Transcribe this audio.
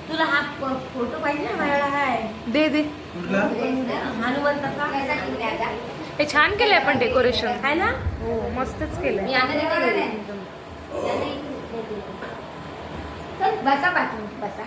तुला हा फोटो पाहिजे ना माझ्याकडे आहे. दे दे हनुमंताचा. हे छान केलंय पण डेकोरेशन आहे ना. हो मस्तच केलंय. बसा बसा